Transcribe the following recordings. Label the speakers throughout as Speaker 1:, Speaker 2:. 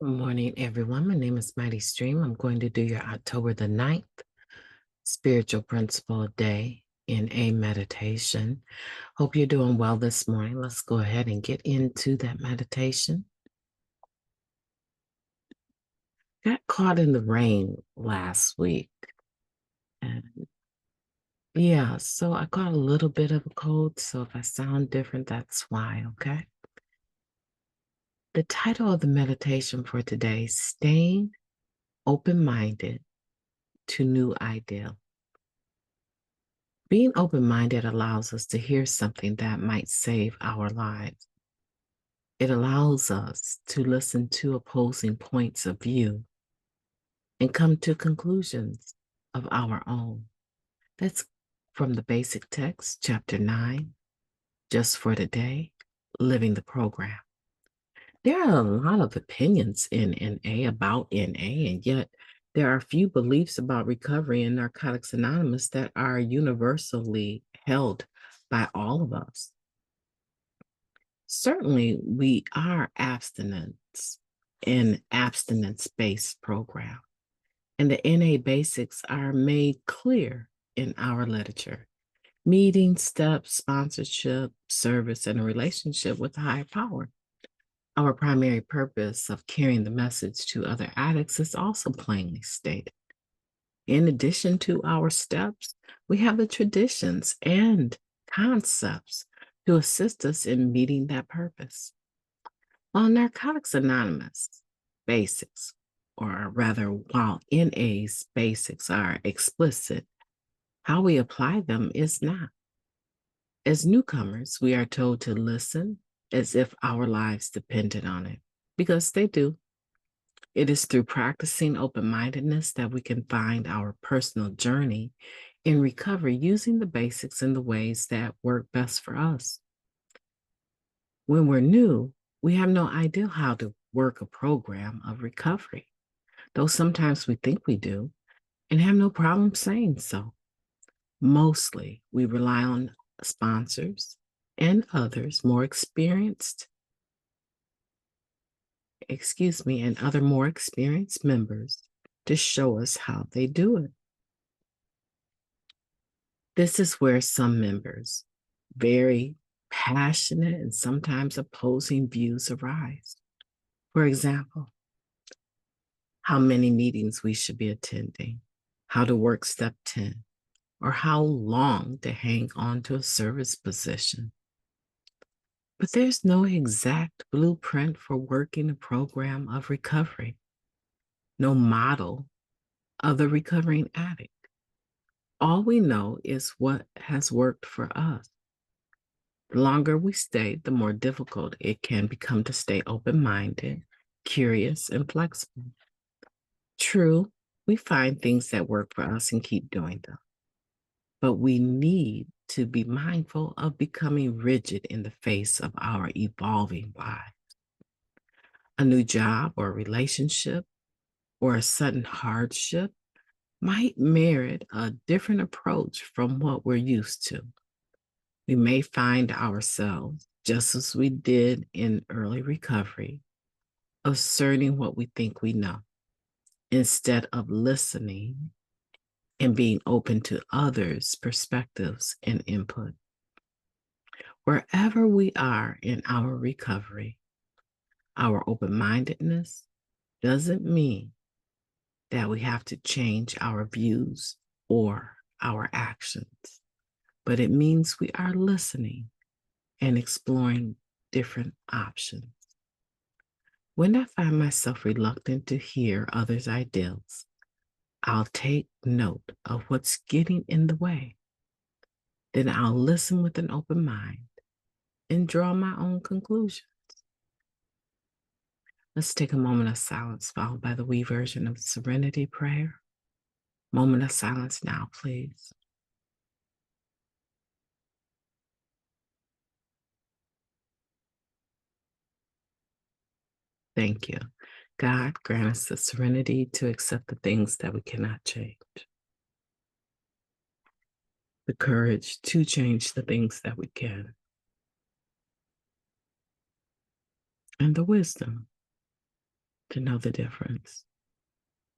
Speaker 1: Good morning, everyone. My name is MightyStream. I'm going to do your October the 9th spiritual principle day in a meditation. Hope you're doing well this morning. Let's go ahead and get into that meditation. Got caught in the rain last week. And yeah, so I got a little bit of a cold. So if I sound different, that's why, okay? The title of the meditation for today, Staying Open-Minded to New Ideals. Being open-minded allows us to hear something that might save our lives. It allows us to listen to opposing points of view and come to conclusions of our own. That's from the basic text, chapter 9, just for today, living the program. There are a lot of opinions in NA about NA, and yet there are few beliefs about recovery in Narcotics Anonymous that are universally held by all of us. Certainly, we are abstinence in abstinence-based program, and the NA basics are made clear in our literature. Meeting, steps, sponsorship, service, and a relationship with a higher power. Our primary purpose of carrying the message to other addicts is also plainly stated. In addition to our steps, we have the traditions and concepts to assist us in meeting that purpose. While Narcotics Anonymous basics, or rather, while NA's basics are explicit, how we apply them is not. As newcomers, we are told to listen as if our lives depended on it, because they do. It is through practicing open-mindedness that we can find our personal journey in recovery using the basics in the ways that work best for us. When we're new, we have no idea how to work a program of recovery, though sometimes we think we do and have no problem saying so. Mostly, we rely on sponsors and others more experienced, and other more experienced members to show us how they do it. This is where some members, very passionate and sometimes opposing views arise. For example, how many meetings we should be attending, how to work step 10, or how long to hang on to a service position. But there's no exact blueprint for working a program of recovery, no model of the recovering addict. All we know is what has worked for us. The longer we stay, the more difficult it can become to stay open-minded, curious, and flexible. True, we find things that work for us and keep doing them. But we need to be mindful of becoming rigid in the face of our evolving lives. A new job or relationship or a sudden hardship might merit a different approach from what we're used to. We may find ourselves, just as we did in early recovery, asserting what we think we know, instead of listening and being open to others' perspectives and input. Wherever we are in our recovery, our open-mindedness doesn't mean that we have to change our views or our actions, but it means we are listening and exploring different options. When I find myself reluctant to hear others' ideals, I'll take note of what's getting in the way. Then I'll listen with an open mind and draw my own conclusions. Let's take a moment of silence, followed by the we version of the Serenity Prayer. Moment of silence now, please. Thank you. God, grant us the serenity to accept the things that we cannot change, the courage to change the things that we can, and the wisdom to know the difference.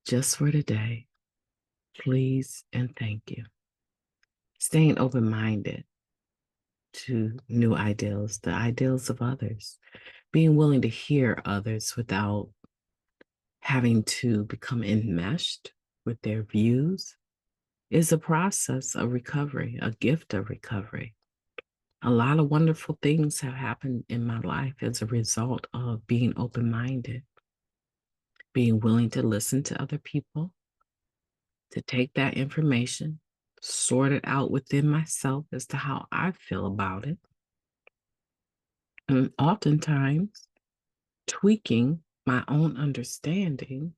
Speaker 1: Just for today, please and thank you. Staying open-minded to new ideals, the ideals of others, being willing to hear others without having to become enmeshed with their views is a process of recovery, a gift of recovery. A lot of wonderful things have happened in my life as a result of being open-minded, being willing to listen to other people, to take that information, sort it out within myself as to how I feel about it, and oftentimes tweaking my own understanding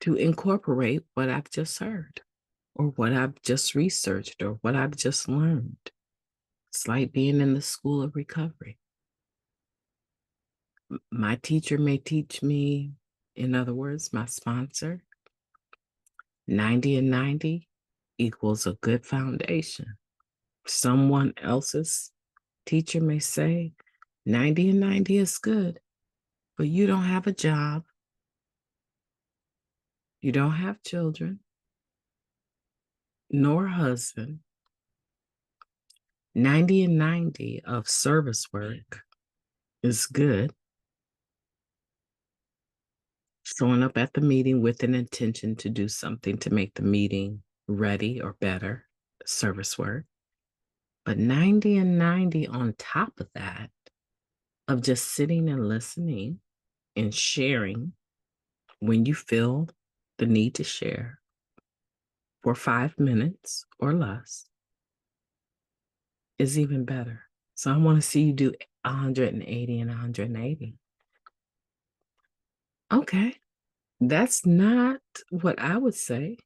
Speaker 1: to incorporate what I've just heard or what I've just researched or what I've just learned. It's like being in the school of recovery. My teacher may teach me, in other words, my sponsor, 90 and 90 equals a good foundation. Someone else's teacher may say 90 and 90 is good, but you don't have a job. You don't have children, nor a husband. 90 and 90 of service work is good. Showing up at the meeting with an intention to do something to make the meeting ready or better, service work. But 90 and 90 on top of that, of just sitting and listening and sharing when you feel the need to share for 5 minutes or less, is even better. So I want to see you do 180 and 180. Okay, that's not what I would say,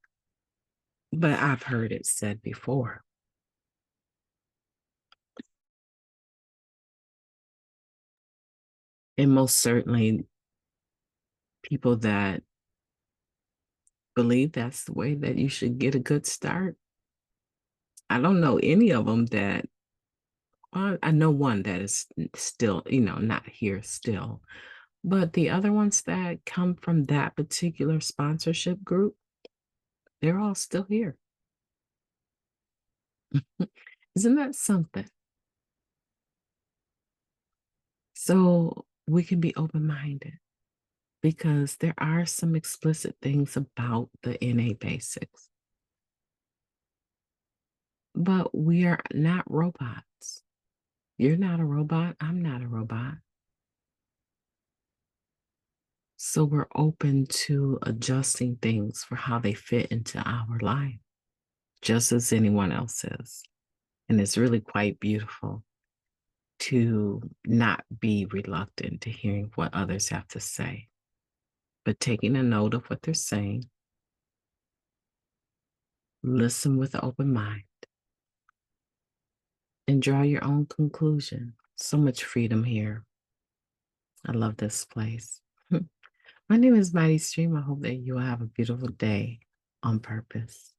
Speaker 1: but I've heard it said before. And most certainly, people that believe that's the way that you should get a good start. I don't know any of them that, well, I know one that is still, not here still, but the other ones that come from that particular sponsorship group, they're all still here. Isn't that something? So we can be open-minded because there are some explicit things about the NA basics. But we are not robots. You're not a robot. I'm not a robot. So we're open to adjusting things for how they fit into our life, just as anyone else is. And it's really quite beautiful to not be reluctant to hearing what others have to say, but taking a note of what they're saying, listen with an open mind, and draw your own conclusion. So much freedom here. I love this place. My name is Mighty Stream. I hope that you will have a beautiful day on purpose.